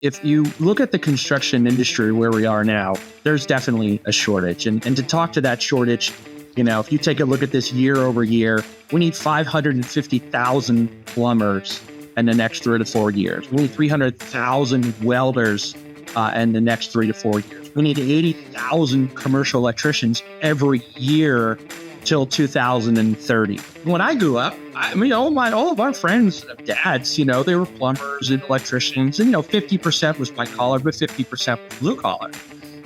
if you look at the construction industry where we are now, there's definitely a shortage. And to talk to that shortage, if you take a look at this year over year, we need 550,000 plumbers in the next 3 to 4 years. We need 300,000 welders in the next 3 to 4 years. We need 80,000 commercial electricians every year till 2030. When I grew up, all of our friends, dads, they were plumbers and electricians, and 50% was white collar, but 50% was blue collar.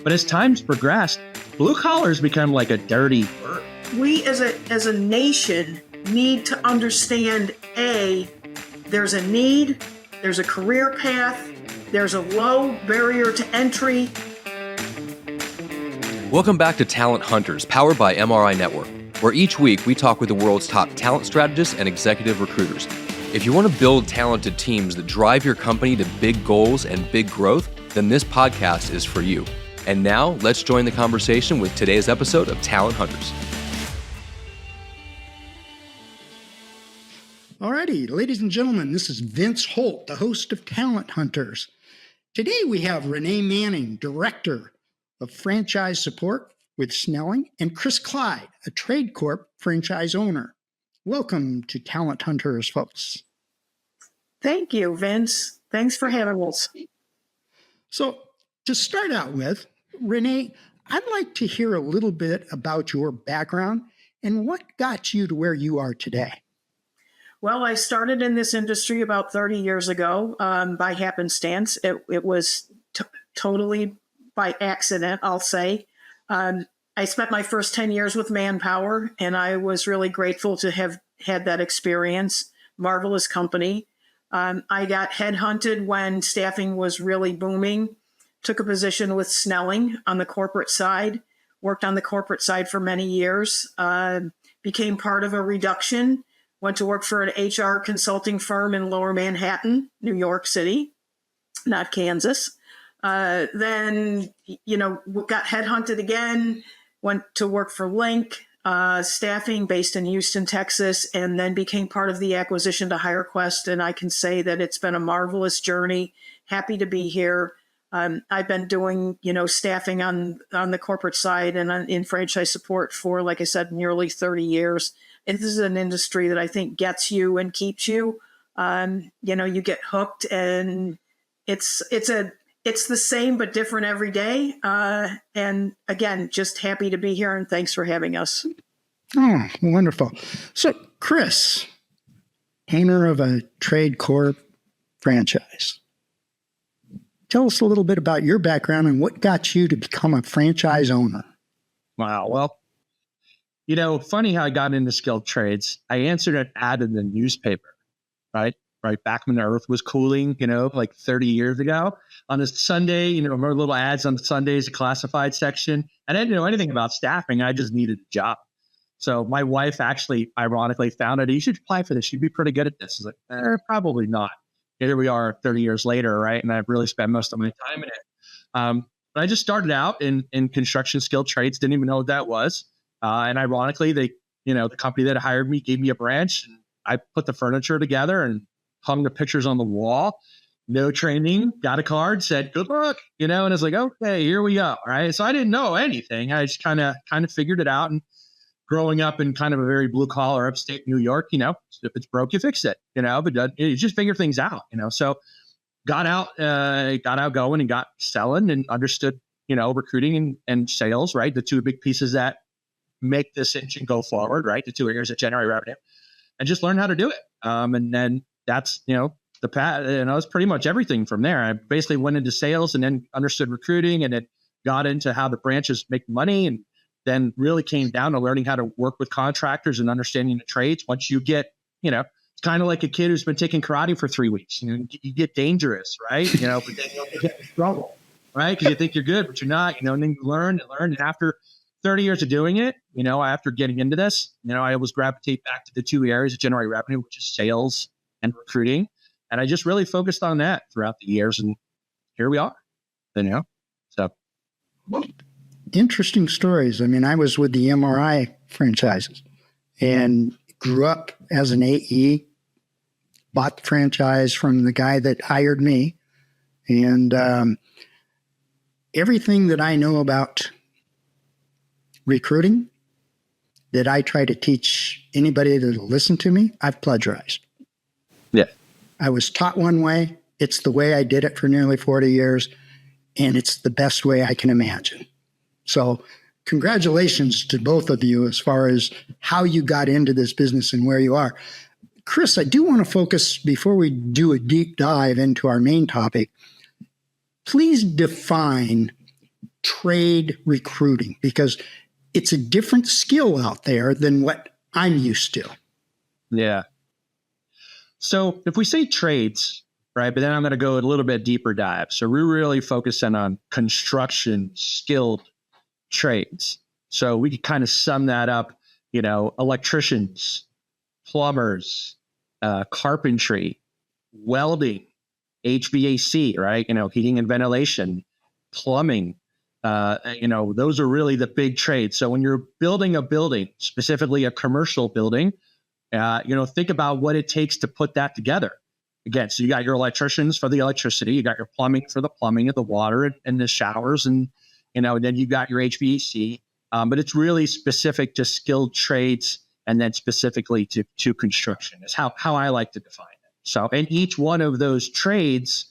But as time's progressed, blue collar has become like a dirty word. We as a nation need to understand, there's a need, there's a career path, there's a low barrier to entry. Welcome back to Talent Hunters, powered by MRI Network, where each week we talk with the world's top talent strategists and executive recruiters. If you want to build talented teams that drive your company to big goals and big growth, then this podcast is for you. And now, let's join the conversation with today's episode of Talent Hunters. Alrighty, ladies and gentlemen, this is Vince Holt, the host of Talent Hunters. Today we have Renee Manning, Director of Franchise Support with Snelling, and Chris Clyde, a Trade Corp franchise owner. Welcome to Talent Hunters, folks. Thank you, Vince. Thanks for having us. So, to start out with, Renee, I'd like to hear a little bit about your background and what got you to where you are today. Well, I started in this industry about 30 years ago by happenstance. It was totally by accident, I'll say. I spent my first 10 years with Manpower, and I was really grateful to have had that experience. Marvelous company. I got headhunted when staffing was really booming. Took a position with Snelling on the corporate side. Worked on the corporate side for many years. Became part of a reduction. Went to work for an HR consulting firm in Lower Manhattan, New York City, not Kansas. Then, got headhunted again, went to work for Link, staffing based in Houston, Texas, and then became part of the acquisition to HireQuest. And I can say that it's been a marvelous journey. Happy to be here. I've been doing, staffing on the corporate side and in franchise support for, like I said, nearly 30 years. And this is an industry that I think gets you and keeps you. You get hooked, and it's the same but different every day. And again, just happy to be here, and thanks for having us. Oh, wonderful. So, Chris, owner of a Trade Corp franchise. Tell us a little bit about your background and what got you to become a franchise owner. Wow. Well, funny how I got into skilled trades. I answered an ad in the newspaper, right back when the earth was cooling, like 30 years ago. On a Sunday, remember little ads on the Sundays, the classified section. And I didn't know anything about staffing. I just needed a job. So my wife actually, ironically, found it. You should apply for this. You'd be pretty good at this. I was like, probably not. Here we are 30 years later, right? And I've really spent most of my time in it. But I just started out in construction skilled trades, didn't even know what that was. And ironically, the company that hired me gave me a branch. And I put the furniture together and hung the pictures on the wall. No training, got a card, said, good luck, and I was like, okay, here we go. Right. So I didn't know anything. I just kind of figured it out. And growing up in kind of a very blue collar upstate New York, if it's broke, you fix it, but you just figure things out, so got out going and got selling and understood, recruiting and sales, right? The two big pieces that make this engine go forward, right? The two areas that generate revenue, and just learn how to do it. And then that's, the path, it's pretty much everything from there. I basically went into sales and then understood recruiting and then got into how the branches make money, and then really came down to learning how to work with contractors and understanding the trades. Once you get, it's kind of like a kid who's been taking karate for 3 weeks. You get dangerous, right? But then you get in trouble, right? Because you think you're good, but you're not, and then you learn and learn. And after 30 years of doing it, after getting into this, I always gravitate back to the two areas of generate revenue, which is sales and recruiting. And I just really focused on that throughout the years. And here we are, so. Interesting stories. I mean, I was with the MRI franchises and grew up as an AE, bought the franchise from the guy that hired me, And everything that I know about recruiting that I try to teach anybody that'll listen to me, I've plagiarized. Yeah. I was taught one way. It's the way I did it for nearly 40 years, and it's the best way I can imagine. So congratulations to both of you as far as how you got into this business and where you are. Chris, I do want to focus, before we do a deep dive into our main topic, please define trade recruiting, because it's a different skill out there than what I'm used to. Yeah. So if we say trades, right, but then I'm going to go a little bit deeper dive. So we're really focusing on construction skilled trades. So we could kind of sum that up, electricians, plumbers, carpentry, welding, HVAC, right? Heating and ventilation, plumbing. Those are really the big trades. So when you're building a building, specifically a commercial building, think about what it takes to put that together. Again, so you got your electricians for the electricity, you got your plumbing for the plumbing of the water and the showers, and then you got your HVAC. But it's really specific to skilled trades, and then specifically to construction is how I like to define it. So, and each one of those trades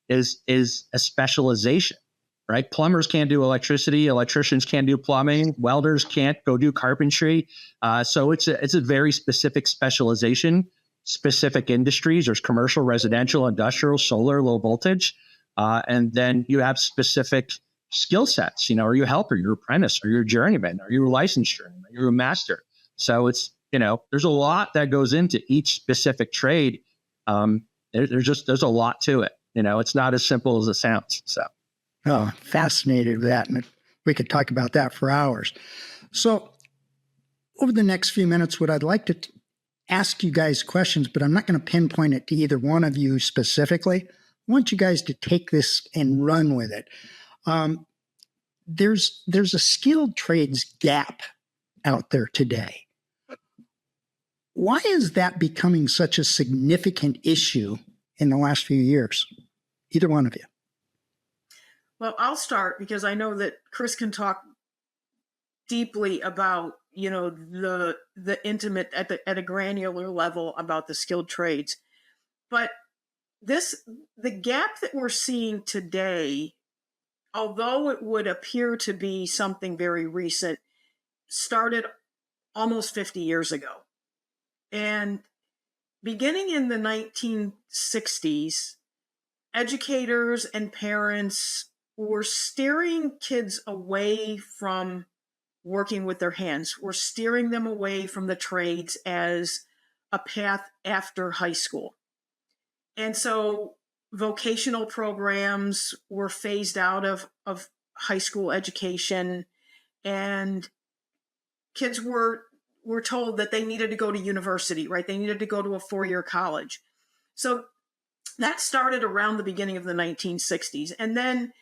is a specialization, right? Plumbers can't do electricity, electricians can't do plumbing, welders can't go do carpentry. So it's a very specific specialization, specific industries. There's commercial, residential, industrial, solar, low voltage. And then you have specific skill sets. Are you a helper, you're apprentice, or you're a journeyman, or you're a licensed journeyman, you're a master. So it's, there's a lot that goes into each specific trade. There's a lot to it. It's not as simple as it sounds. So. Oh, fascinated with that. And we could talk about that for hours. So over the next few minutes, what I'd like to ask you guys questions, but I'm not going to pinpoint it to either one of you specifically. I want you guys to take this and run with it. There's a skilled trades gap out there today. Why is that becoming such a significant issue in the last few years? Either one of you. Well, I'll start because I know that Chris can talk deeply about, the intimate at a granular level about the skilled trades. But the gap that we're seeing today, although it would appear to be something very recent, started almost 50 years ago. And beginning in the 1960s, educators and parents were steering kids away from working with their hands. We're steering them away from the trades as a path after high school. And so vocational programs were phased out of high school education, and kids were told that they needed to go to university, right? They needed to go to a 4-year college. So that started around the beginning of the 1960s. And then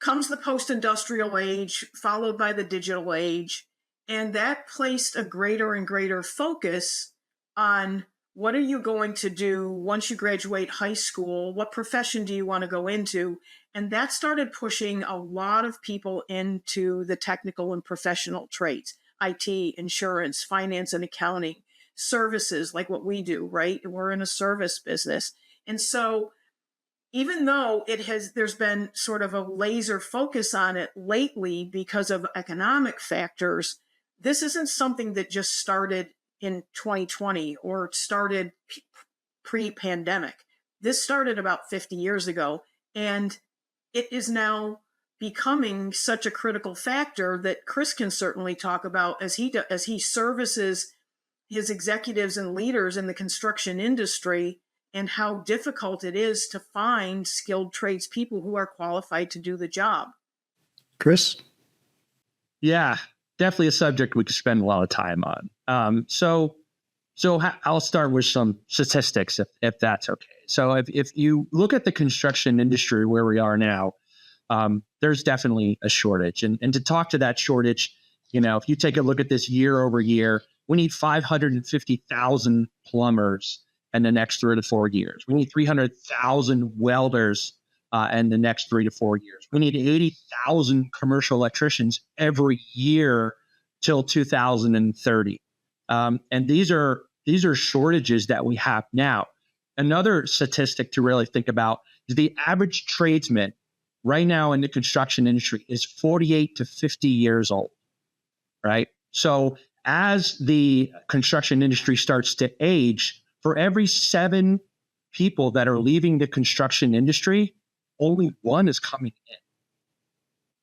comes the post-industrial age, followed by the digital age. And that placed a greater and greater focus on what are you going to do once you graduate high school? What profession do you want to go into? And that started pushing a lot of people into the technical and professional trades, IT, insurance, finance and accounting, services like what we do, right? We're in a service business. And so even though there's been sort of a laser focus on it lately because of economic factors, this isn't something that just started in 2020 or started pre-pandemic. This started about 50 years ago, and it is now becoming such a critical factor that Chris can certainly talk about as he services his executives and leaders in the construction industry, and how difficult it is to find skilled tradespeople who are qualified to do the job. Chris? Yeah, definitely a subject we could spend a lot of time on. So I'll start with some statistics, if that's okay. So if you look at the construction industry where we are now, there's definitely a shortage. And to talk to that shortage, if you take a look at this year over year, we need 550,000 plumbers in the next 3 to 4 years. We need 300,000 welders in the next 3 to 4 years. We need 80,000 commercial electricians every year till 2030. And these are shortages that we have now. Another statistic to really think about is the average tradesman right now in the construction industry is 48 to 50 years old, right? So as the construction industry starts to age, for every 7 people that are leaving the construction industry, only 1 is coming in,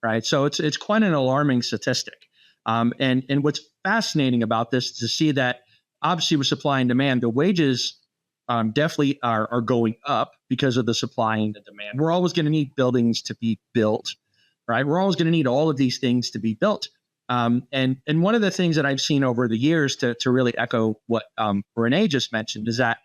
right? So it's quite an alarming statistic. And what's fascinating about this is to see that obviously with supply and demand, the wages definitely are going up because of the supply and the demand. We're always going to need buildings to be built, right? We're always going to need all of these things to be built. And one of the things that I've seen over the years to really echo what Renee just mentioned is that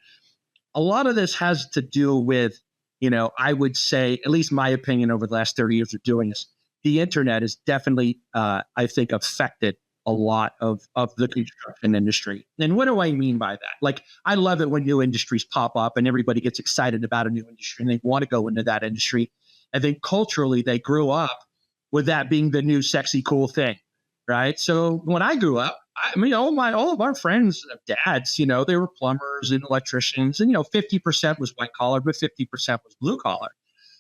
a lot of this has to do with, I would say, at least my opinion over the last 30 years of doing this, the internet is definitely, I think, affected a lot of the construction industry. And what do I mean by that? Like, I love it when new industries pop up and everybody gets excited about a new industry and they want to go into that industry. I think culturally they grew up with that being the new sexy, cool thing, right? So when I grew up, I mean, all of our friends, dads, they were plumbers and electricians, and 50% was white collar, but 50% was blue collar.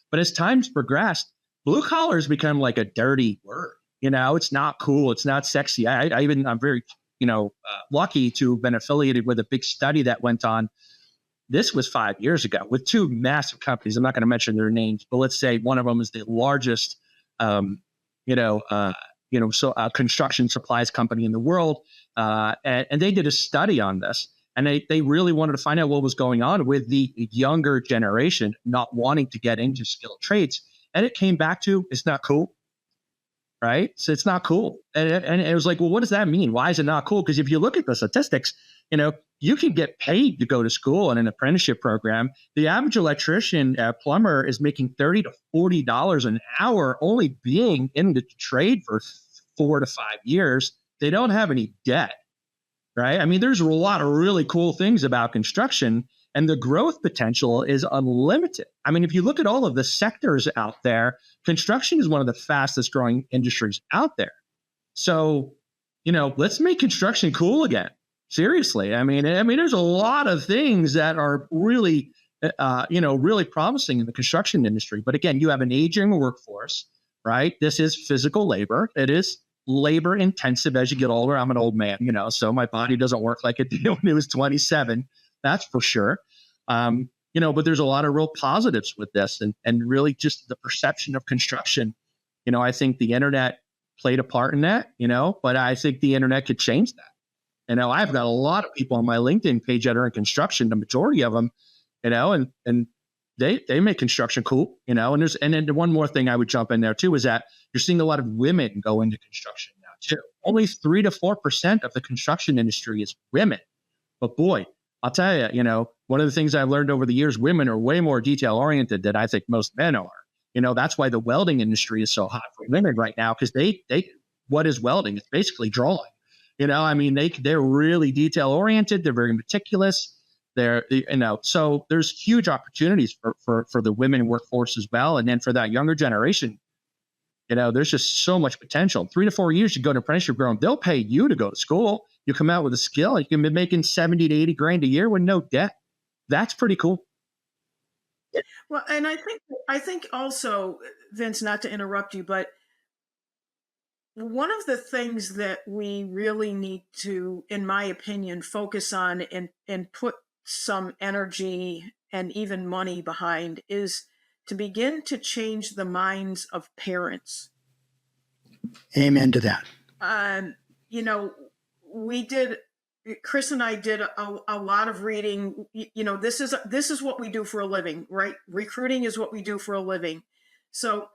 But as times progressed, blue collar has become like a dirty word. It's not cool. It's not sexy. I'm very, lucky to have been affiliated with a big study that went on. This was 5 years ago with 2 massive companies. I'm not going to mention their names, but let's say one of them is the largest, construction supplies company in the world. And they did a study on this. And they really wanted to find out what was going on with the younger generation not wanting to get into skilled trades. And it came back to, it's not cool, right? So it's not cool. And it was like, well, what does that mean? Why is it not cool? Because if you look at the statistics, you can get paid to go to school in an apprenticeship program. The average electrician, plumber is making $30 to $40 an hour only being in the trade for 4 to 5 years. They don't have any debt, right? I mean, there's a lot of really cool things about construction, and the growth potential is unlimited. I mean, if you look at all of the sectors out there, construction is one of the fastest growing industries out there. So, let's make construction cool again. Seriously. I mean, there's a lot of things that are really, really promising in the construction industry. But again, you have an aging workforce, right? This is physical labor. It is labor intensive as you get older. I'm an old man, so my body doesn't work like it did when it was 27. That's for sure. But there's a lot of real positives with this and really just the perception of construction. I think the internet played a part in that, but I think the internet could change that. I've got a lot of people on my LinkedIn page that are in construction, the majority of them, and they make construction cool, and then one more thing I would jump in there too, is that you're seeing a lot of women go into construction now too. Only 3 to 4% of the construction industry is women. But boy, I'll tell you, one of the things I've learned over the years, women are way more detail oriented than I think most men are. That's why the welding industry is so hot for women right now, because they what is welding? It's basically drawing. They're really detail oriented. They're very meticulous. So there's huge opportunities for the women workforce as well. And then for that younger generation, there's just so much potential. 3 to 4 years, you go to apprenticeship program, they'll pay you to go to school. You come out with a skill, you can be making 70 to 80 grand a year with no debt. That's pretty cool. Well, and I think also, Vince, not to interrupt you, but one of the things that we really need to, in my opinion, focus on and put some energy and even money behind is to begin to change the minds of parents. Amen to that. Chris and I did a lot of reading. This is what we do for a living, right? Recruiting is what we do for a living. So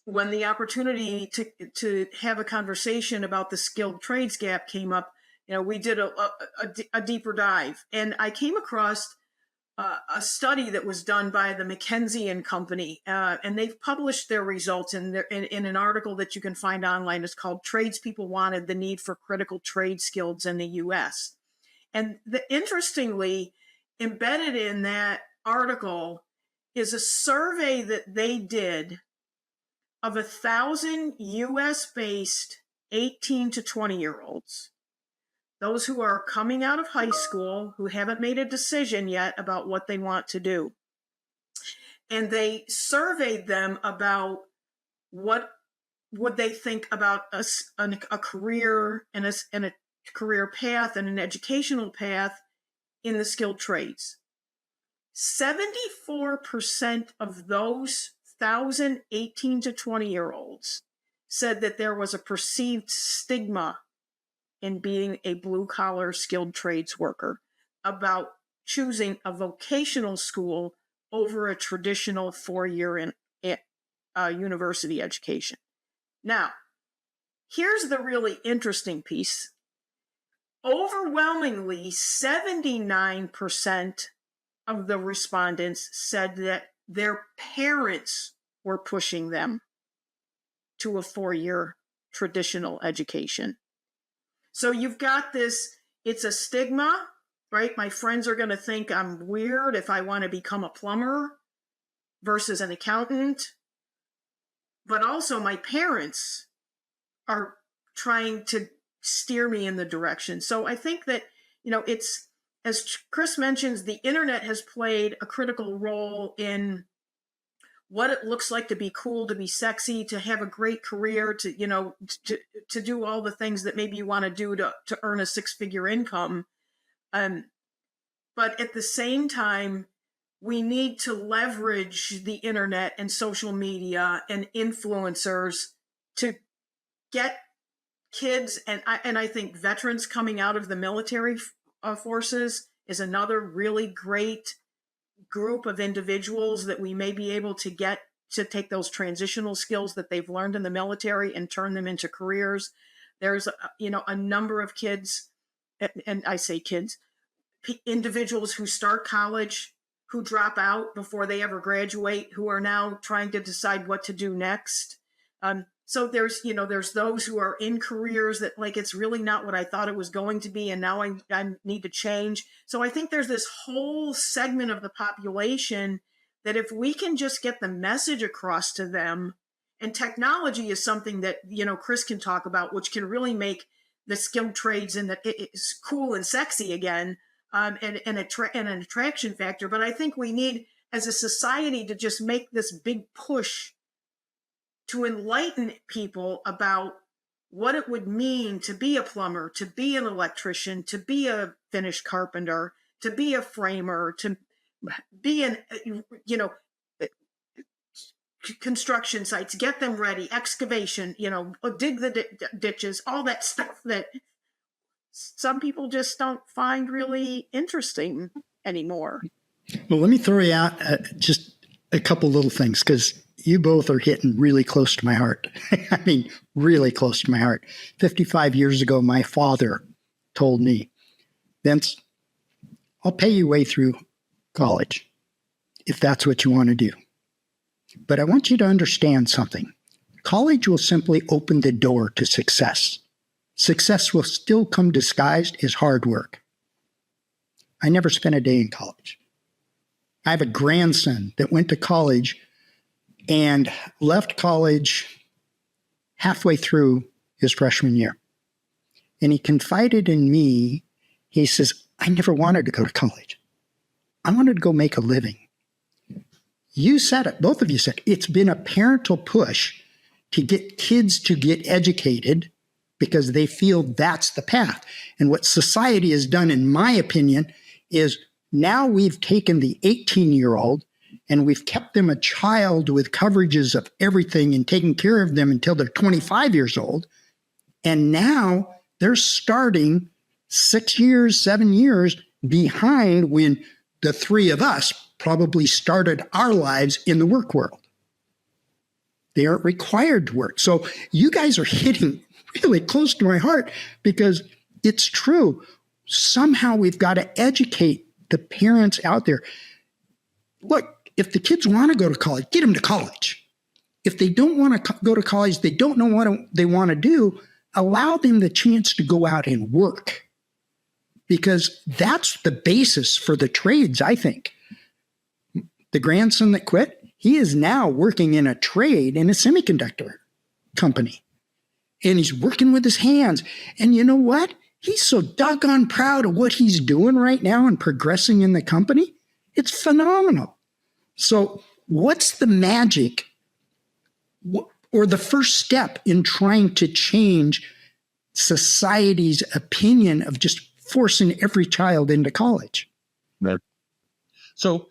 when the opportunity to have a conversation about the skilled trades gap came up, we did a deeper dive, and I came across a study that was done by the McKinsey & Company, and they've published their results in an article that you can find online. It's called "Tradespeople Wanted: The Need for Critical Trade Skills in the U.S." And interestingly, embedded in that article is a survey that they did of 1,000 US-based 18 to 20-year-olds, those who are coming out of high school, who haven't made a decision yet about what they want to do. And they surveyed them about what would they think about a career and a career path and an educational path in the skilled trades. 74% of those 1,000 18 to 20-year-olds said that there was a perceived stigma in being a blue-collar skilled trades worker about choosing a vocational school over a traditional 4-year university education. Now, here's the really interesting piece. Overwhelmingly, 79% of the respondents said that their parents were pushing them to a 4-year traditional education. So you've got this, it's a stigma, right? My friends are going to think I'm weird if I want to become a plumber versus an accountant. But also my parents are trying to steer me in the direction. So I think that, it's, as Chris mentions, the internet has played a critical role in what it looks like to be cool, to be sexy, to have a great career, to do all the things that maybe you want to do to earn a 6-figure income. But at the same time, we need to leverage the internet and social media and influencers to get kids, and I think veterans coming out of the military forces is another really great group of individuals that we may be able to get to take those transitional skills that they've learned in the military and turn them into careers. There's a number of kids, and I say kids, individuals who start college, who drop out before they ever graduate, who are now trying to decide what to do next. So there's those who are in careers that it's really not what I thought it was going to be, and now I need to change. So I think there's this whole segment of the population that if we can just get the message across to them, and technology is something that, Chris can talk about, which can really make the skilled trades and it's cool and sexy again, and an attraction factor. But I think we need, as a society, to just make this big push to enlighten people about what it would mean to be a plumber, to be an electrician, to be a finished carpenter, to be a framer, to be in, construction sites, get them ready, excavation, dig the ditches, all that stuff that some people just don't find really interesting anymore. Well, let me throw you out just a couple little things, because you both are hitting really close to my heart. I mean, really close to my heart. 55 years ago, my father told me, Vince, I'll pay you way through college if that's what you want to do. But I want you to understand something. College will simply open the door to success. Success will still come disguised as hard work. I never spent a day in college. I have a grandson that went to college and left college halfway through his freshman year. And he confided in me. He says, I never wanted to go to college. I wanted to go make a living. You said it, both of you said, it's been a parental push to get kids to get educated because they feel that's the path. And what society has done, in my opinion, is now we've taken the 18-year-old and we've kept them a child with coverages of everything and taking care of them until they're 25 years old. And now they're starting 6 years, 7 years behind when the three of us probably started our lives in the work world. They aren't required to work. So you guys are hitting really close to my heart, because it's true. Somehow we've got to educate the parents out there. Look, if the kids want to go to college, get them to college. If they don't want to go to college, they don't know what they want to do, allow them the chance to go out and work. Because that's the basis for the trades, I think. the grandson that quit, he is now working in a trade in a semiconductor company. And he's working with his hands. And you know what? He's so doggone proud of what he's doing right now and progressing in the company. It's phenomenal. So what's the magic or the first step in trying to change society's opinion of just forcing every child into college? Right. So,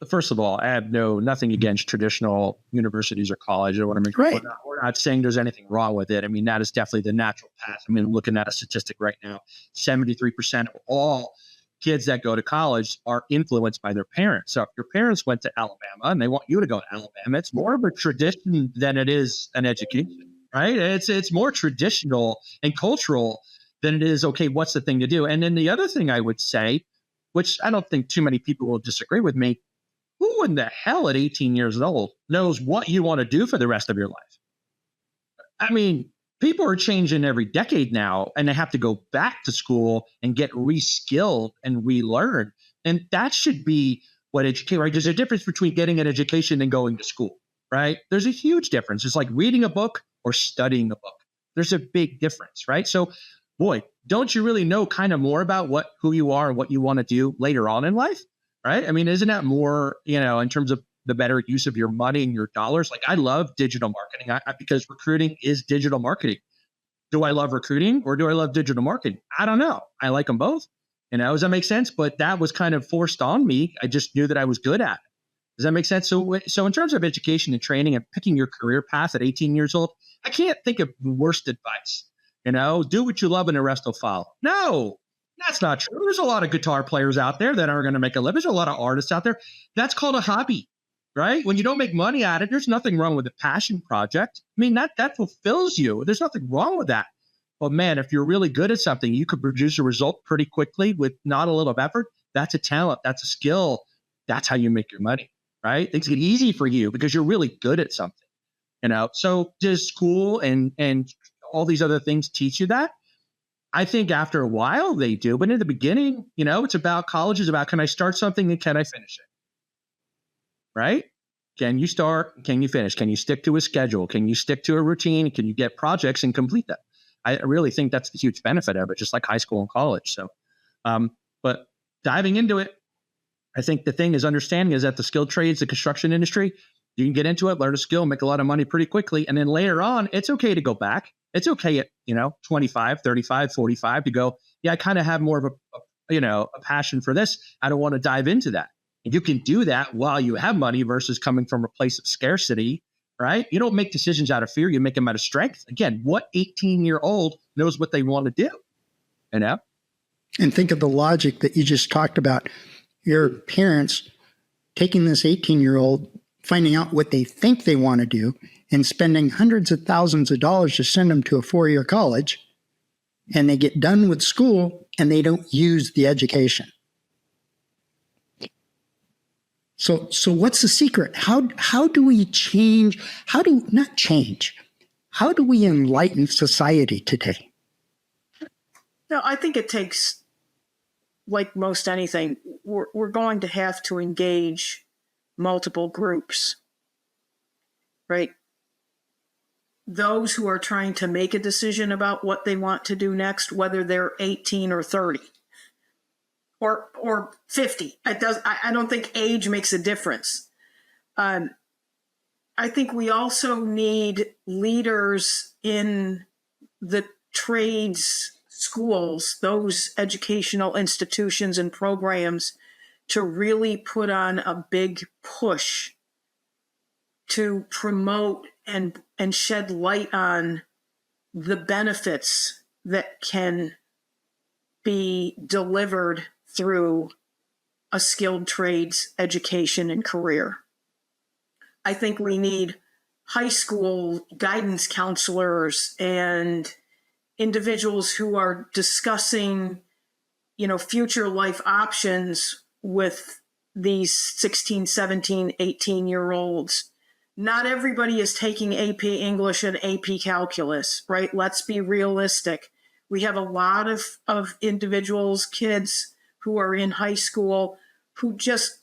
first of all, I have nothing against traditional universities or college. I want to make right. We're not saying there's anything wrong with it. I mean, that is definitely the natural path. I mean, I'm looking at a statistic right now, 73% of all kids that go to college are influenced by their parents. So if your parents went to Alabama and they want you to go to Alabama, it's more of a tradition than it is an education, right? It's more traditional and cultural than it is, okay, what's the thing to do? And then the other thing I would say, which I don't think too many people will disagree with me, who in the hell at 18 years old knows what you want to do for the rest of your life? I mean, people are changing every decade now, and they have to go back to school and get reskilled and relearn. And that should be what education, right? There's a difference between getting an education and going to school, right? There's a huge difference. It's like reading a book or studying a book. There's a big difference, right? So, boy, don't you really know kind of more about who you are and what you want to do later on in life, right? I mean, isn't that more, in terms of the better use of your money and your dollars? Like, I love digital marketing because recruiting is digital marketing. Do I love recruiting or do I love digital marketing? I don't know. I like them both. Does that make sense? But that was kind of forced on me. I just knew that I was good at it. Does that make sense? So in terms of education and training and picking your career path at 18 years old, I can't think of the worst advice. Do what you love and the rest will follow. No, that's not true. There's a lot of guitar players out there that are going to make a living. There's a lot of artists out there. That's called a hobby, right? When you don't make money at it, there's nothing wrong with a passion project. I mean, that fulfills you. There's nothing wrong with that. But man, if you're really good at something, you could produce a result pretty quickly with not a little effort. That's a talent. That's a skill. That's how you make your money, right? Things get easy for you because you're really good at something, So does school and all these other things teach you that? I think after a while they do, but in the beginning, it's about college is about, can I start something and can I finish it? Right? Can you start? Can you finish? Can you stick to a schedule? Can you stick to a routine? Can you get projects and complete them? I really think that's the huge benefit of it, just like high school and college. So, but diving into it, I think the thing is understanding is that the skilled trades, the construction industry, you can get into it, learn a skill, make a lot of money pretty quickly. And then later on, it's okay to go back. It's okay at, 25, 35, 45 to go, yeah, I kind of have more of a passion for this. I don't want to dive into that. And you can do that while you have money versus coming from a place of scarcity, right? You don't make decisions out of fear. You make them out of strength. Again, what 18-year-old knows what they want to do? And think of the logic that you just talked about. Your parents taking this 18-year-old, finding out what they think they want to do, and spending hundreds of thousands of dollars to send them to a 4-year college, and they get done with school and they don't use the education. So what's the secret? How do we change? How do we enlighten society today? No, I think it takes, like most anything, we're going to have to engage multiple groups, right? Those who are trying to make a decision about what they want to do next, whether they're 18 or 30 or 50. I don't think age makes a difference. I think we also need leaders in the trades schools, those educational institutions and programs, to really put on a big push to promote and shed light on the benefits that can be delivered through a skilled trades education and career. I think we need high school guidance counselors and individuals who are discussing, future life options with these 16, 17, 18-year-olds. Not everybody is taking AP English and AP Calculus, right? Let's be realistic. We have a lot of individuals, kids who are in high school who just,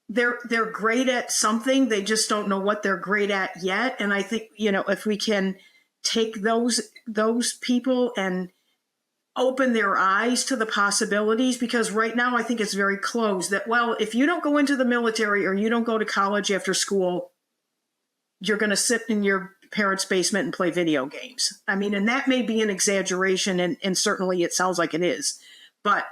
they're great at something. They just don't know what they're great at yet. And I think, if we can take those people and open their eyes to the possibilities, because right now I think it's very closed that, well, if you don't go into the military or you don't go to college after school, you're going to sit in your parents' basement and play video games. I mean, and that may be an exaggeration, and certainly it sounds like it is. But,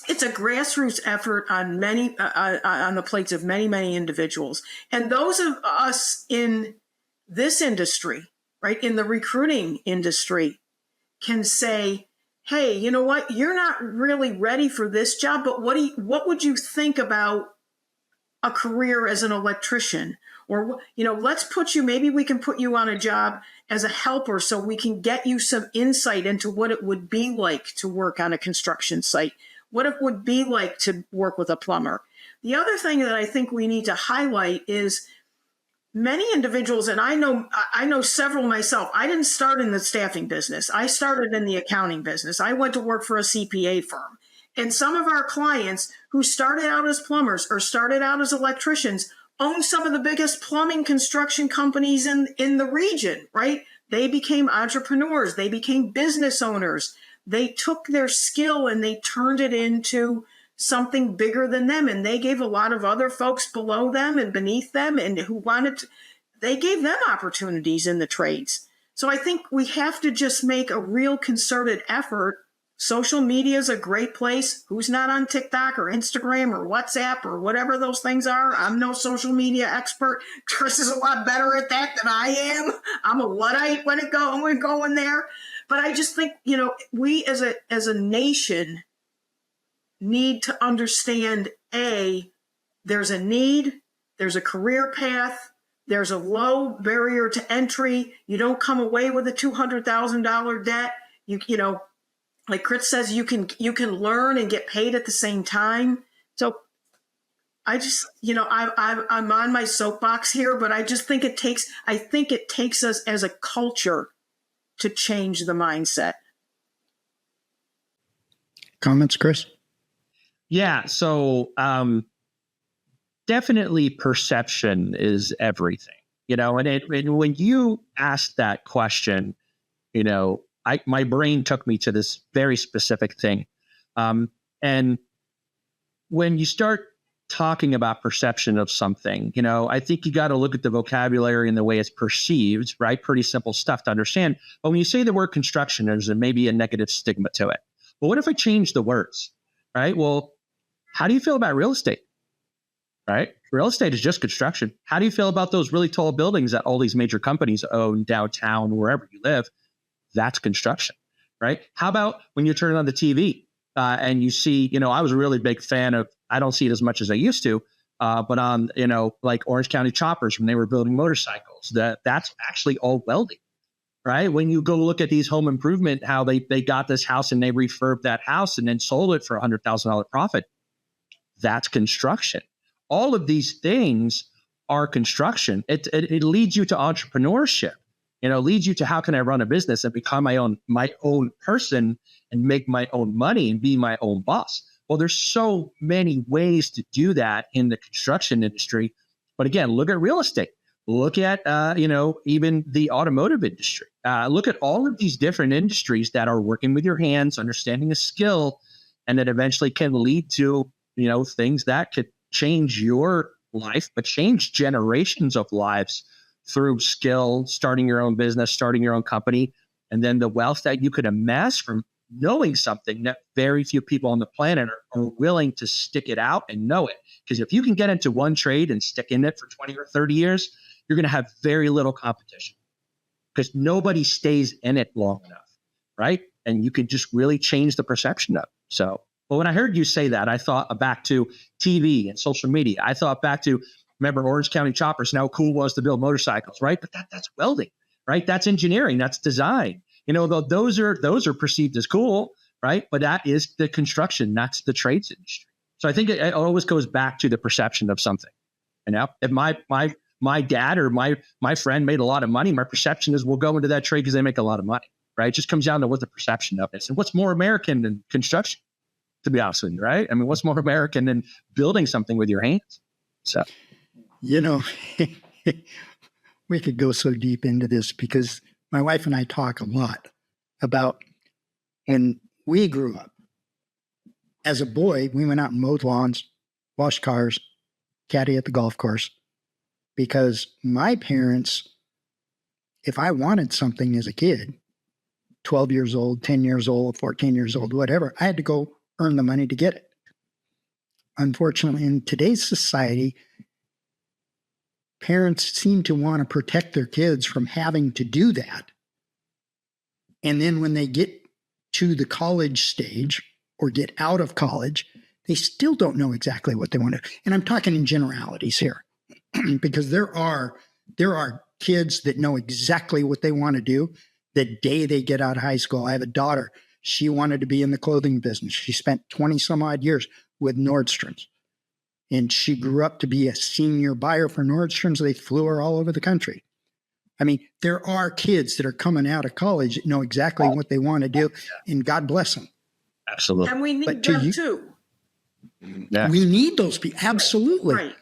it's a grassroots effort on on the plates of many, many individuals. And those of us in this industry, right, in the recruiting industry, can say, hey, you know what? You're not really ready for this job, but what would you think about a career as an electrician? Or, let's maybe we can put you on a job as a helper so we can get you some insight into what it would be like to work on a construction site, what it would be like to work with a plumber. The other thing that I think we need to highlight is many individuals, and I know several myself. I didn't start in the staffing business. I started in the accounting business. I went to work for a CPA firm. And some of our clients who started out as plumbers or started out as electricians own some of the biggest plumbing construction companies in the region, right? They became entrepreneurs. They became business owners. They took their skill and they turned it into something bigger than them. And they gave a lot of other folks below them and beneath them and they gave them opportunities in the trades. So I think we have to just make a real concerted effort. Social media is a great place. Who's not on TikTok or Instagram or WhatsApp or whatever those things are? I'm no social media expert. Chris is a lot better at that than I am. I'm a Luddite when we're going there. But I just think, we as a nation need to understand, there's a need, there's a career path, there's a low barrier to entry. You don't come away with a $200,000 debt. Like Chris says, you can learn and get paid at the same time. So I just, I'm on my soapbox here, but I just think it takes us as a culture to change the mindset. Comments, Chris? Yeah. So definitely perception is everything, and when you asked that question, my brain took me to this very specific thing. And when you start talking about perception of something, I think you got to look at the vocabulary and the way it's perceived, right? Pretty simple stuff to understand. But when you say the word construction, there's maybe a negative stigma to it. But what if I change the words, right? Well, how do you feel about real estate, right? Real estate is just construction. How do you feel about those really tall buildings that all these major companies own downtown, wherever you live? That's construction, right? How about when you turn on the TV and you see, I was a really big fan of, I don't see it as much as I used to, but on, like Orange County Choppers, when they were building motorcycles, that's actually all welding, right? When you go look at these home improvement, how they got this house and they refurbed that house and then sold it for $100,000 profit, that's construction. All of these things are construction. It leads you to entrepreneurship. Leads you to how can I run a business and become my own person and make my own money and be my own boss. Well, there's so many ways to do that in the construction industry. But again, look at real estate. Look at, even the automotive industry. Look at all of these different industries that are working with your hands, understanding a skill, and that eventually can lead to, things that could change your life, but change generations of lives through skill, starting your own business, starting your own company, and then the wealth that you could amass from knowing something that very few people on the planet are willing to stick it out and know it. Because if you can get into one trade and stick in it for 20 or 30 years, you're going to have very little competition because nobody stays in it long enough, right? And you can just really change the perception of it. So, but when I heard you say that, I thought back to TV and social media. I thought back to, remember Orange County Choppers and how cool it was to build motorcycles, right? But that's welding, right? That's engineering, that's design. Those are perceived as cool, right? But that is the construction, that's the trades industry. So I think it always goes back to the perception of something. If my dad or my friend made a lot of money, my perception is we'll go into that trade because they make a lot of money, right? It just comes down to what the perception of it is. And what's more American than construction? to be honest with you, right? I mean, what's more American than building something with your hands? So, You know, we could go so deep into this because my wife and I talk a lot about when we grew up. As a boy, we went out and mowed lawns, washed cars, caddy at the golf course, because my parents, if I wanted something as a kid, 12 years old, 10 years old, 14 years old, whatever, I had to go earn the money to get it. Unfortunately, in today's society, parents seem to want to protect their kids from having to do that. And then when they get to the college stage or get out of college, they still don't know exactly what they want to do. And I'm talking in generalities here because there are kids that know exactly what they want to do the day they get out of high school. I have a daughter. She wanted to be in the clothing business. She spent 20 some odd years with Nordstrom's. And she grew up to be a senior buyer for Nordstrom's. They flew her all over the country. I mean, there are kids that are coming out of college that know exactly what they want to do, and God bless them. absolutely. And we need But them too. Yeah. We need those people. Absolutely. Right.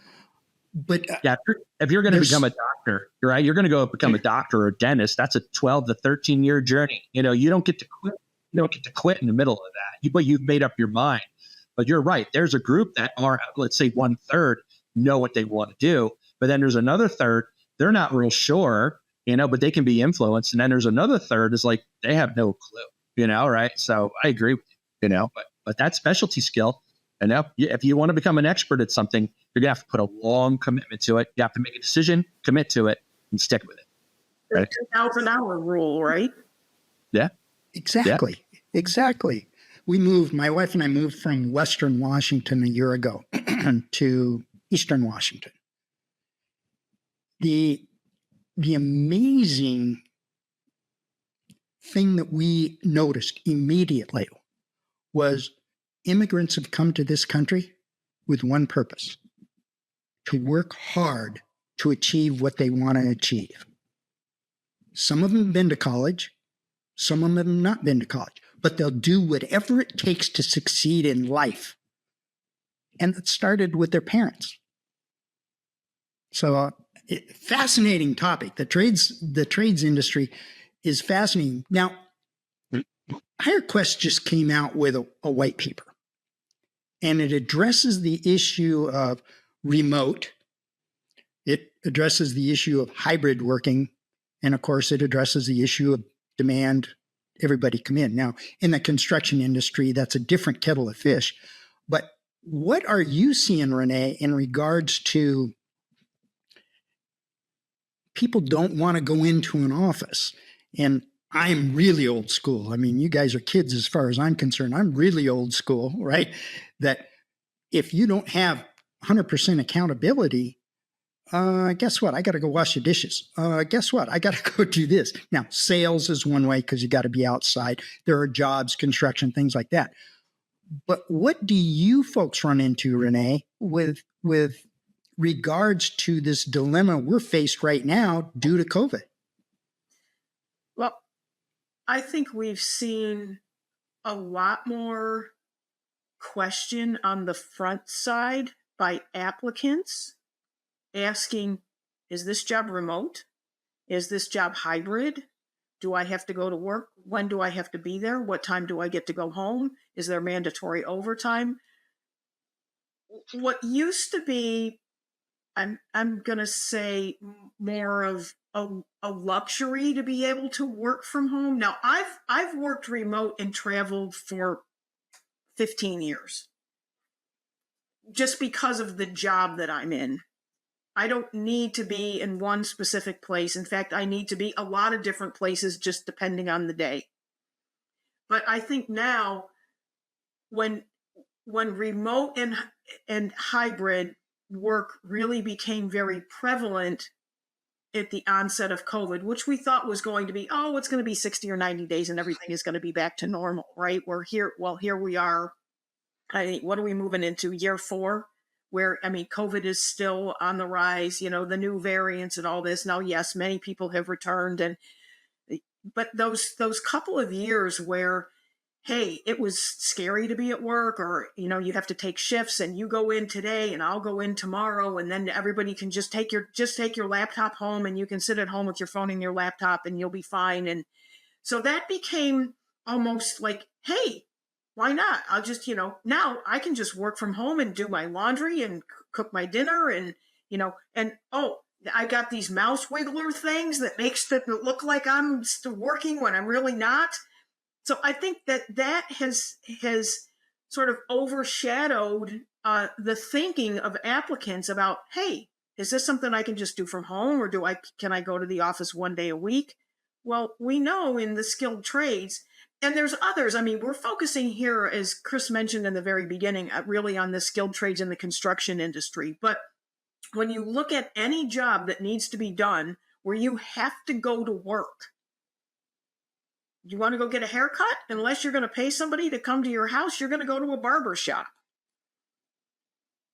But Yeah, if you're going to become a doctor, right? You're going to go become a doctor or a dentist. That's a 12 to 13 year journey. You know, you don't get to quit. You don't get to quit in the middle of that. But you've made up your mind. But you're right. There's a group that are, let's say, 1/3 know what they want to do. But then there's another third, they're not real sure, you know, but they can be influenced. And then there's another third is like, they have no clue, you know, right? So I agree with you, you know, but that specialty skill, and if you want to become an expert at something, you're going to have to put a long commitment to it. You have to make a decision, commit to it, and stick with it. The 2,000-hour rule, right? Yeah. exactly. Yeah. Exactly. My wife and I moved from Western Washington a year ago to Eastern Washington. The amazing thing that we noticed immediately was immigrants have come to this country with one purpose: to work hard to achieve what they want to achieve. Some of them have been to college, some of them have not been to college, but they'll do whatever it takes to succeed in life. And it started with their parents. So, fascinating topic. The trades industry is fascinating. Now, HireQuest just came out with a white paper, and it addresses the issue of remote. It addresses the issue of hybrid working. And of course, it addresses the issue of demand, everybody come in. Now, in the construction industry, that's a different kettle of fish. But what are you seeing, Renee, in regards to people don't want to go into an office? And I'm really old school. I mean, you guys are kids as far as I'm concerned. I'm really old school, right? That if you don't have 100% accountability, guess what? I got to go wash the dishes. Guess what? I got to go do this. Now, sales is one way because you got to be outside. There are jobs, construction, things like that. But what do you folks run into, Renee, with regards to this dilemma we're faced right now due to COVID? Well, I think we've seen a lot more question on the front side by applicants asking, is this job remote? Is this job hybrid? Do I have to go to work? When do I have to be there? What time do I get to go home? Is there mandatory overtime? What used to be, I'm going to say, more of a luxury to be able to work from home. Now, I've worked remote and traveled for 15 years just because of the job that I'm in. I don't need to be in one specific place. In fact, I need to be a lot of different places just depending on the day. But I think now when remote and hybrid work really became very prevalent at the onset of COVID, which we thought was going to be, it's going to be 60 or 90 days and everything is going to be back to normal, right? Here we are. What are we moving into? Year 4? Where, COVID is still on the rise, the new variants and all this. Now, yes, many people have returned, but those couple of years where hey, it was scary to be at work, or, you have to take shifts and you go in today and I'll go in tomorrow. And then everybody can just take your laptop home, and you can sit at home with your phone and your laptop and you'll be fine. And so that became almost like, hey, why not? I'll just, now I can just work from home and do my laundry and cook my dinner and, oh, I got these mouse wiggler things that makes it look like I'm still working when I'm really not. So I think that has sort of overshadowed the thinking of applicants about, hey, is this something I can just do from home, or can I go to the office one day a week? Well, we know in the skilled trades, and there's others. I mean, we're focusing here, as Chris mentioned in the very beginning, really on the skilled trades in the construction industry. But when you look at any job that needs to be done where you have to go to work, you want to go get a haircut? Unless you're going to pay somebody to come to your house, you're going to go to a barber shop.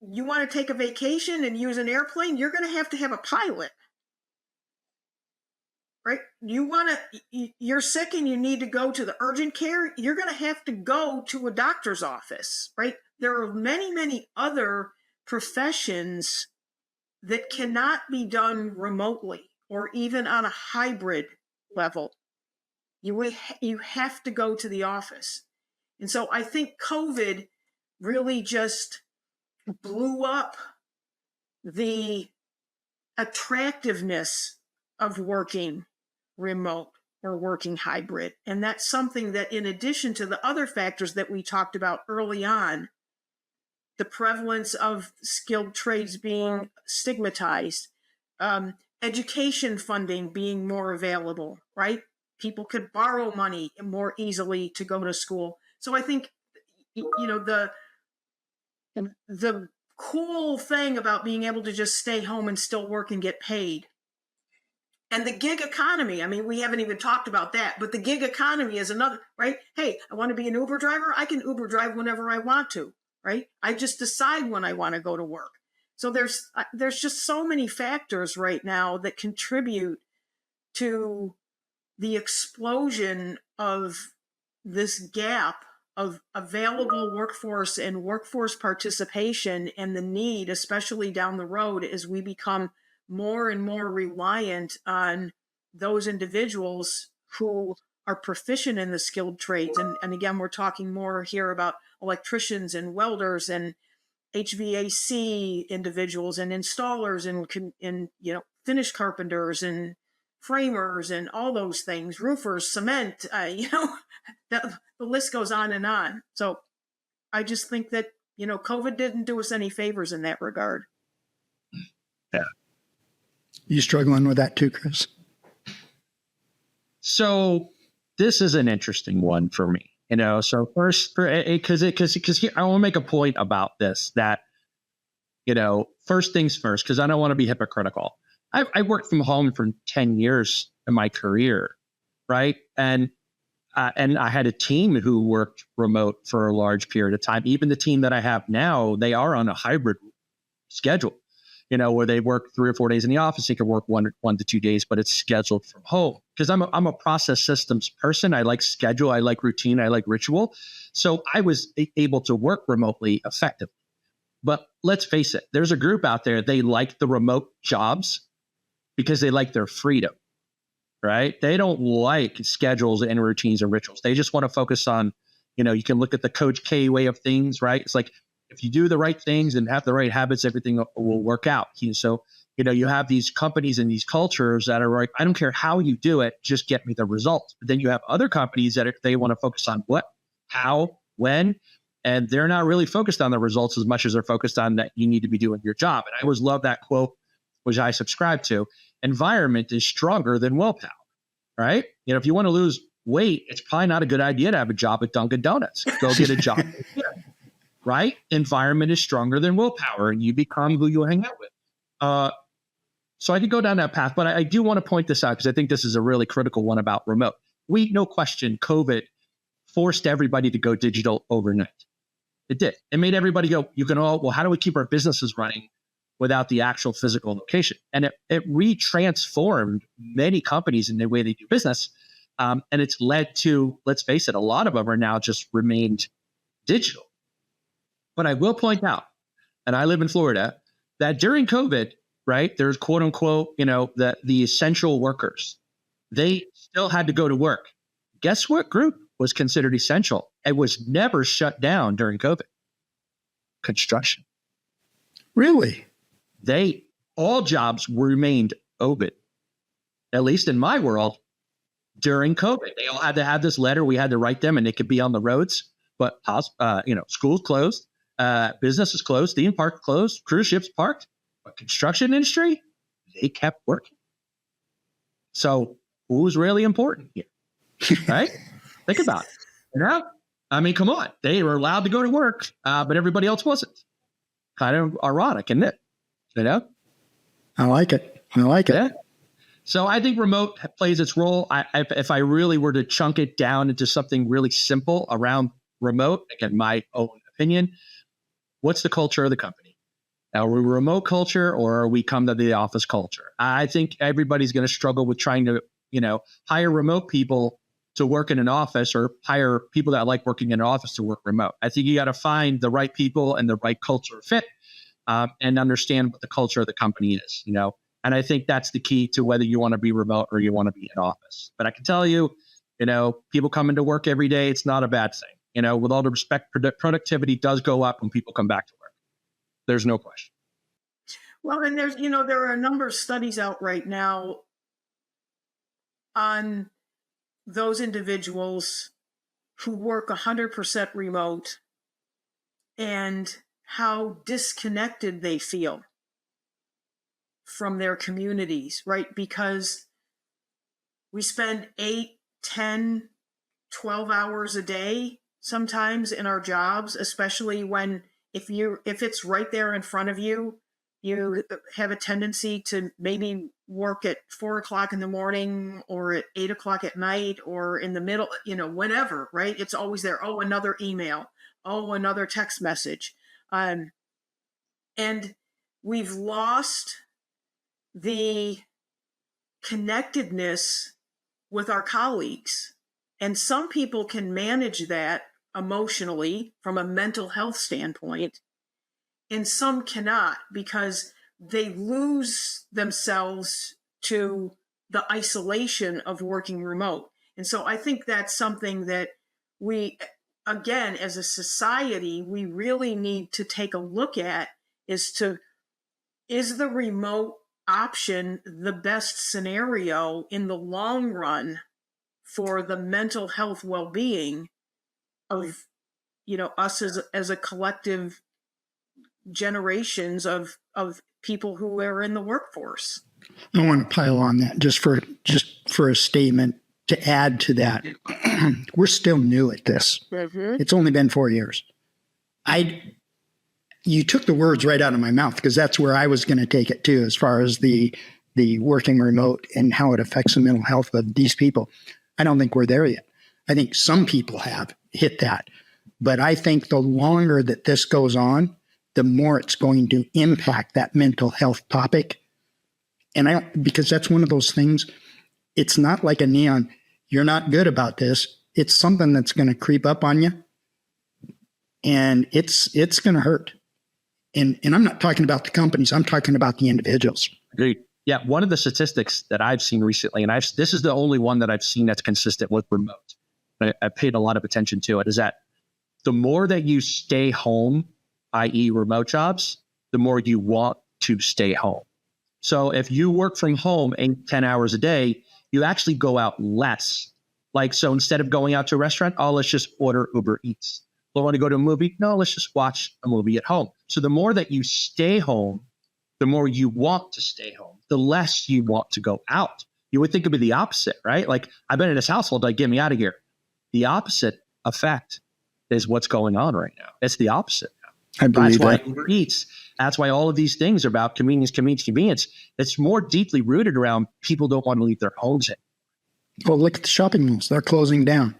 You want to take a vacation and use an airplane? You're going to have a pilot. Right? You're sick and you need to go to the urgent care, you're going to have to go to a doctor's office, right? There are many, many other professions that cannot be done remotely or even on a hybrid level. You have to go to the office. And so I think COVID really just blew up the attractiveness of working remote or working hybrid. And that's something that, in addition to the other factors that we talked about early on, the prevalence of skilled trades being stigmatized, education funding being more available, right? People could borrow money more easily to go to school. So I think, the cool thing about being able to just stay home and still work and get paid, and the gig economy, I mean, we haven't even talked about that, but the gig economy is another, right? Hey, I want to be an Uber driver. I can Uber drive whenever I want to, right? I just decide when I want to go to work. So there's just so many factors right now that contribute to the explosion of this gap of available workforce and workforce participation, and the need, especially down the road, as we become more and more reliant on those individuals who are proficient in the skilled trades. And again, we're talking more here about electricians and welders and HVAC individuals and installers and finish carpenters and framers and all those things, roofers, cement, the list goes on and on. So I just think that, COVID didn't do us any favors in that regard. Yeah. You struggling with that too, Chris? So this is an interesting one for me, So first, because I want to make a point about this, that first things first, because I don't want to be hypocritical. I worked from home for 10 years in my career, right? And I had a team who worked remote for a large period of time. Even the team that I have now, they are on a hybrid schedule. Where they work 3 or 4 days in the office, they could work one to 2 days, but it's scheduled from home. Because I'm a process systems person. I like schedule, I like routine, I like ritual. So I was able to work remotely effectively. But let's face it, there's a group out there, they like the remote jobs because they like their freedom, right? They don't like schedules and routines and rituals. They just want to focus on, you can look at the Coach K way of things, right? It's like, if you do the right things and have the right habits, everything will work out. So, you have these companies and these cultures that are like, I don't care how you do it, just get me the results. But then you have other companies that they want to focus on what, how, when, and they're not really focused on the results as much as they're focused on that you need to be doing your job. And I always love that quote, which I subscribe to. Environment is stronger than willpower, right? If you want to lose weight, it's probably not a good idea to have a job at Dunkin' Donuts. Go get a job. Right? Environment is stronger than willpower, and you become who you hang out with. So I could go down that path, but I do want to point this out because I think this is a really critical one about remote. No question, COVID forced everybody to go digital overnight. It did. It made everybody go, how do we keep our businesses running without the actual physical location? And it re-transformed many companies in the way they do business. And it's led to, let's face it, a lot of them are now just remained digital. But I will point out, and I live in Florida, that during COVID, right, there's quote unquote, the essential workers. They still had to go to work. Guess what group was considered essential? It was never shut down during COVID. Construction. Really? All jobs remained open, at least in my world, during COVID. They all had to have this letter. We had to write them and they could be on the roads, but, schools closed, businesses closed, theme parks closed, cruise ships parked, but construction industry, they kept working. So who's really important here, right? Think about it. I mean, come on. They were allowed to go to work, but everybody else wasn't. Kind of ironic, isn't it? I like it. Yeah. So I think remote plays its role. If I really were to chunk it down into something really simple around remote, again, my own opinion, what's the culture of the company? Are we a remote culture or are we come to the office culture? I think everybody's going to struggle with trying to, hire remote people to work in an office or hire people that like working in an office to work remote. I think you got to find the right people and the right culture fit and understand what the culture of the company is, And I think that's the key to whether you want to be remote or you want to be in office. But I can tell you, people coming to work every day, it's not a bad thing. With all the respect, productivity does go up when people come back to work. There's no question. Well, and there are a number of studies out right now on those individuals who work 100% remote and how disconnected they feel from their communities, right? Because we spend 8, 10, 12 hours a day sometimes in our jobs, especially when if it's right there in front of you, you have a tendency to maybe work at 4:00 in the morning or at 8:00 at night or in the middle, whenever, right? It's always there. Oh, another email. Oh, another text message. And we've lost the connectedness with our colleagues. And some people can manage that emotionally from a mental health standpoint, and some cannot because they lose themselves to the isolation of working remote. And so I think that's something that we, again, as a society, we really need to take a look at is the remote option the best scenario in the long run for the mental health well-being of us as a collective generations of people who are in the workforce. I want to pile on that just for a statement to add to that. We're still new at this. Mm-hmm. It's only been 4 years. You took the words right out of my mouth because that's where I was going to take it too, as far as the working remote and how it affects the mental health of these people. I don't think we're there yet. I think some people have hit that, but I think the longer that this goes on, the more it's going to impact that mental health topic. And because that's one of those things, it's not like a neon. You're not good about this. It's something that's going to creep up on you, and it's going to hurt. And I'm not talking about the companies. I'm talking about the individuals. Agreed. Yeah. One of the statistics that I've seen recently, and this is the only one that I've seen that's consistent with remote. I paid a lot of attention to it, is that the more that you stay home, i.e. remote jobs, the more you want to stay home. So if you work from home 8, 10 hours a day, you actually go out less. So instead of going out to a restaurant, let's just order Uber Eats. I want to go to a movie? No, let's just watch a movie at home. So the more that you stay home, the more you want to stay home, the less you want to go out. You would think it would be the opposite, right? I've been in this household, get me out of here. The opposite effect is what's going on right now. It's the opposite now. I believe that's why that. Uber Eats. That's why all of these things are about convenience. It's more deeply rooted around people don't want to leave their homes in. Well, look at the shopping malls. They're closing down.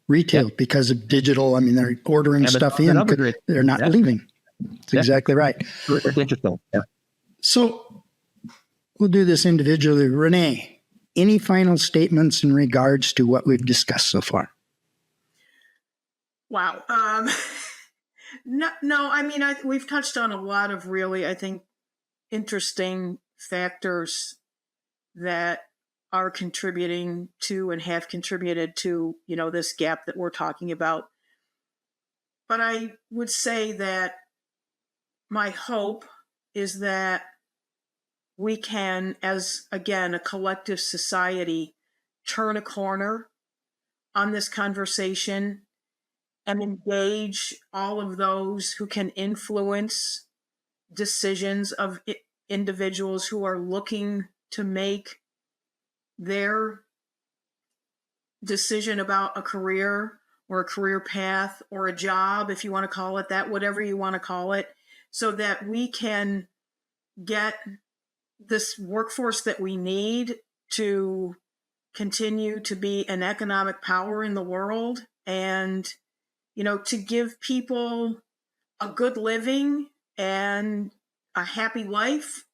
Retail because of digital. I mean, they're ordering stuff in. They're not leaving. That's exactly right. It's interesting. Yeah. So we'll do this individually. Renee, any final statements in regards to what we've discussed so far? Wow. No, I mean, we've touched on a lot of really, I think, interesting factors that are contributing to and have contributed to, this gap that we're talking about. But I would say that my hope is that we can, as, again, a collective society, turn a corner on this conversation and engage all of those who can influence decisions of individuals who are looking to make their decision about a career or a career path or a job, if you want to call it that, whatever you want to call it, so that we can get this workforce that we need to continue to be an economic power in the world and, to give people a good living and a happy life.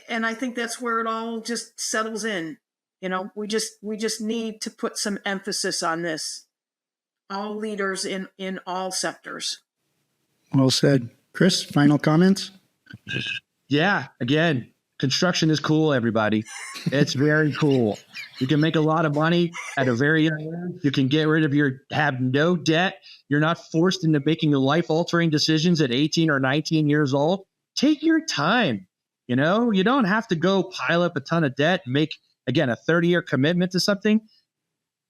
And I think that's where it all just settles in. We just need to put some emphasis on this. All leaders in all sectors. Well said. Chris, final comments? Yeah, again, construction is cool, everybody. It's very cool. You can make a lot of money at a very young age. You can get rid of have no debt. You're not forced into making life-altering decisions at 18 or 19 years old. Take your time. You don't have to go pile up a ton of debt and make, again, a 30-year commitment to something.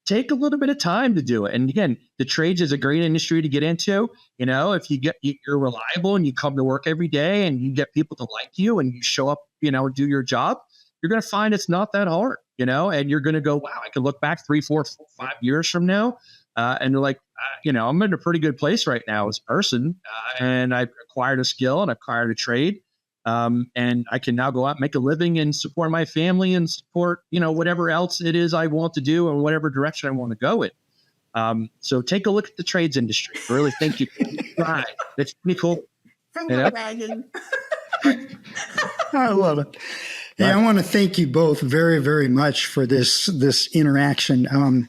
Take a little bit of time to do it. And again, the trades is a great industry to get into. If you're reliable and you come to work every day and you get people to like you and you show up, do your job, you're going to find it's not that hard, and you're going to go, wow, I can look back 3, 4, 5 years from now. And you're like, I'm in a pretty good place right now as a person. And I've acquired a skill and acquired a trade. And I can now go out and make a living and support my family and support, whatever else it is I want to do and whatever direction I want to go in. So take a look at the trades industry. I really think you can try. It's pretty cool. Finger wagging. I love it. Hey, I want to thank you both very, very much for this interaction.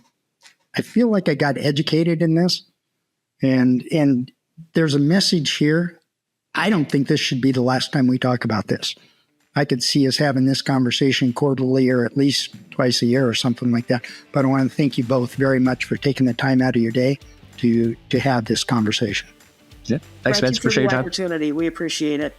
I feel like I got educated in this, and there's a message here. I don't think this should be the last time we talk about this. I could see us having this conversation quarterly or at least twice a year or something like that. But I want to thank you both very much for taking the time out of your day to have this conversation. Yeah. Thanks, Vince. Appreciate your time. Opportunity. We appreciate it.